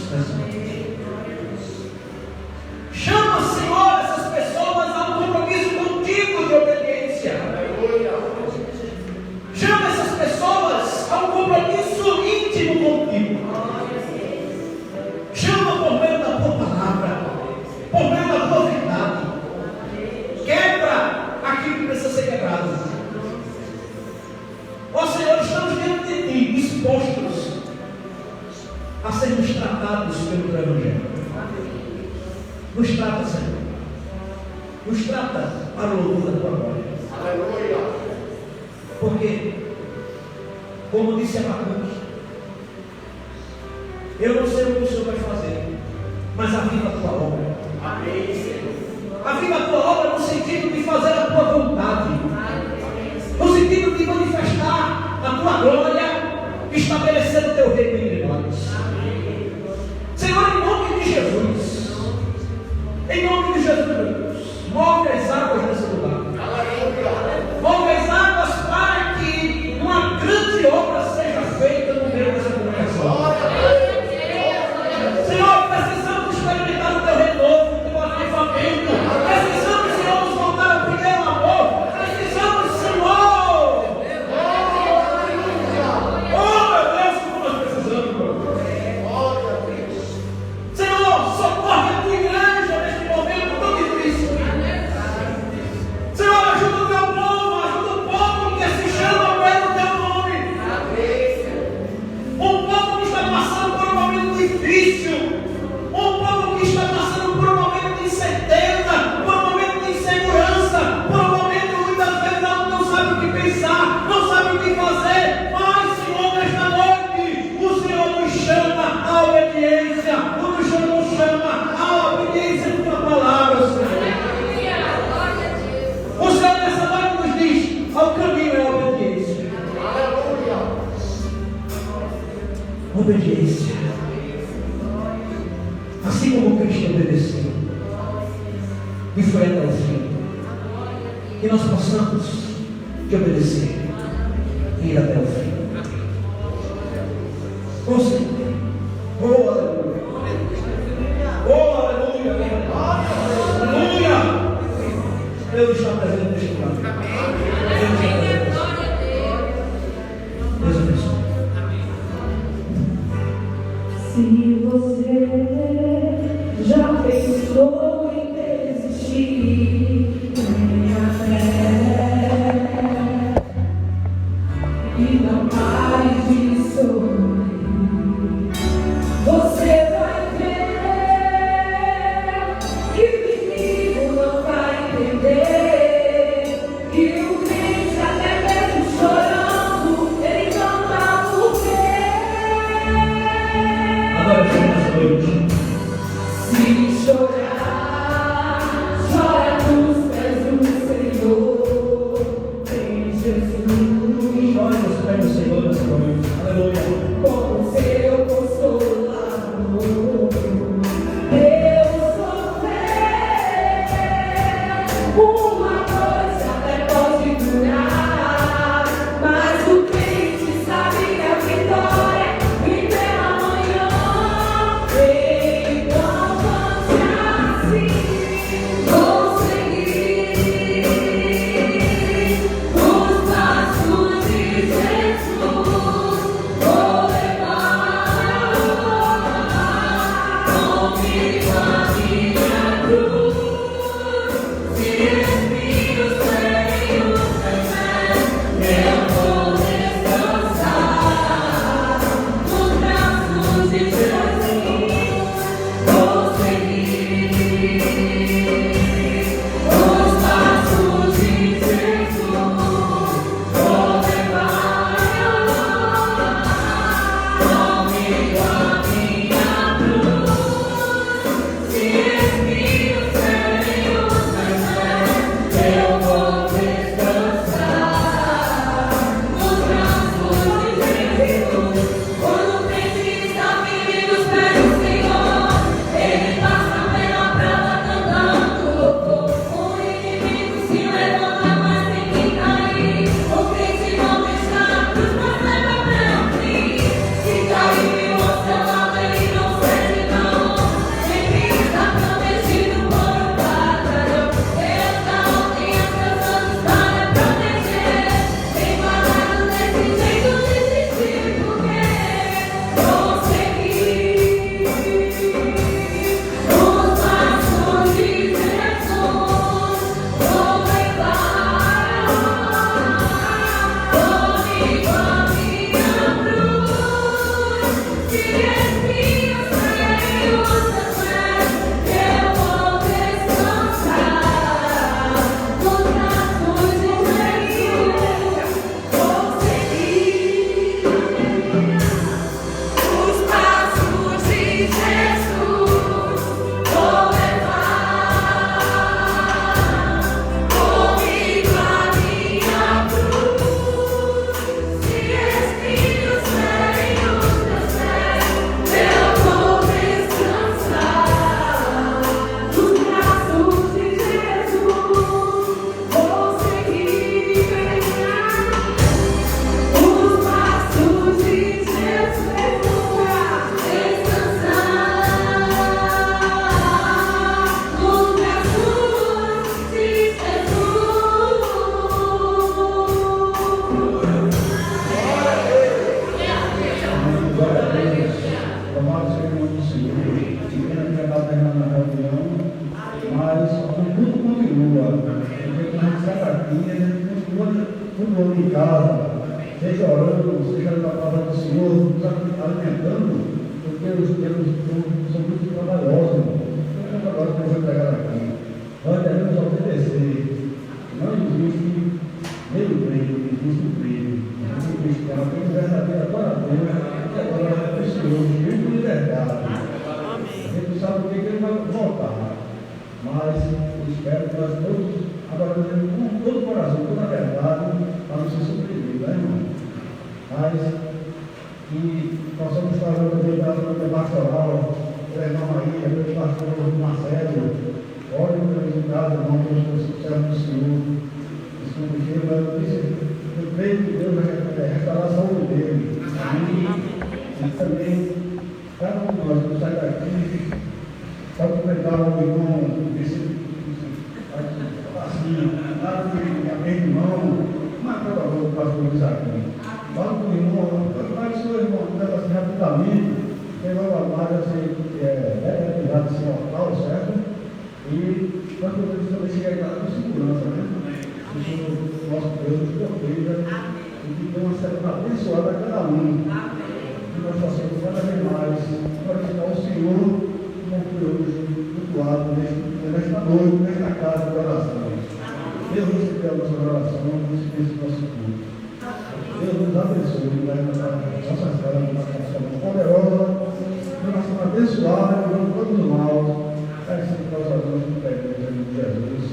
Chama, Senhor, essas pessoas a um compromisso contigo de obediência.
Aleluia.
Chama essas pessoas a um compromisso íntimo contigo. Chama por meio da tua palavra, por meio da tua verdade. Quebra aquilo que precisa ser quebrado. Ó Senhor, estamos diante de ti, expostos a sermos tratados pelo teu Evangelho. Nos trata, Senhor. Nos trata para o louvor da tua glória.
Aleluia.
Porque, como disse Abacuque, eu não sei o que o Senhor vai fazer, mas aviva a tua obra.
Amém, Senhor.
Aviva a tua obra no sentido de fazer a tua vontade, no sentido de manifestar a tua glória, estabelecer o teu reino entre nós. a obediência. Quando o Senhor nos chama, a obediência à tua palavra, Senhor. O Senhor nessa noite nos diz: ao caminho é a obediência. Obediência. Assim como Cristo obedeceu e foi até o fim, que nós possamos te obedecer e ir até o fim. Oh Senhor, oh aleluia, oh aleluia, aleluia. Deus está presente neste lugar. Deus abençoe.
Se você já pensou em desistir, tenha fé e não pare de sorrir. Você vai ver que o inimigo não vai entender, que o crente até mesmo chorando, ele canta por quê?
Agora chama noite.
Se chorar, chora nos pés do Senhor, em Jesus,
Chora nos pés do Senhor nessa noite. Aleluia.
como seu consolador. Deus sofrer, uma noite até pode durar, mas o crente sabe que a vitória vem pela manhã. Então cante assim, vou seguir os passos de Jesus, vou levar comigo a minha cruz. Se espinhos forem os meus pés, eu vou descansar nos braços de Jesus. Vou seguir os passos de Jesus, vou levar comigo a minha cruz. Se espinhos forem os meus pés, eu vou descansar nos braços de Jesus. Quando o crente está firme nos pés do Senhor, ele passa pela prova cantando louvor. O inimigo se levanta, mas tem que cair. O crente não deixa a cruz, mas leva até o fim. Se cair ao seu lado, ele não cede não. Sempre está protegido por um batalhão. Deus dá ordem a seus anjos para proteger. Tem parado desse jeito, desistir, porque vou seguir os passos de Jesus, vou levar comigo a minha cruz. Se espinhos forem os meus pés, eu vou descansar nos braços de Jesus. Vou seguir os passos de Jesus, vou levar comigo a minha cruz. Se espinhos forem os meus pés, eu vou descansar nos braços de Jesus. Vou seguir os passos de Jesus para descansar nos braços de
Glória a Deus. Louvado seja o nome do Senhor. Pena que já está terminando a reunião, mas o culto continua. Porque quando a gente sai daqui, a gente continua tudo em casa, seja orando, seja na palavra do Senhor, nos alimentando, porque os tempos são muito trabalhosos. Então, agora que eu pegar aqui, nós devemos obedecer. Não existe meio treino, existe o treino. Cristiano, tem verdadeira adoradora, e agora é precioso, mesmo de verdade. vai voltar. Mas eu espero que nós todos, agora com todo o coração, toda a verdade, para não ser surpreendido, né, irmão? Mas que possamos fazer também da pastoral, pela irmã Maria, pelo pastor Marcelo, ore pelos casos, irmão, pelos servos do Senhor. Eu creio que Deus vai restaurar a saúde dele. E também, cada um de nós que sai daqui, pode completar o irmão, assim, nada que abrir de mão, mas por favor, o pastor Isaquim. Fala com o irmão, vai o seu irmão, assim, rapidamente, tem logo a guarda, assim, tirado assim, local, certo? E nós podemos também chegar com segurança, né? O nosso Deus nos proteja e que dê uma semana abençoada a cada um. Que nós possamos cada vez mais glorificar o Senhor como foi hoje, cultuado nesta noite, nesta casa de oração. Deus recebeu a nossa oração, recebeu esse nosso culto. Deus nos abençoe, vai nas nossas casas, uma canção poderosa, uma nação abençoada, livrando todos os maus. É assim que nós fazemos no pé de Jesus.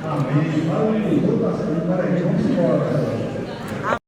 Amém. Aleluia. Vamos embora.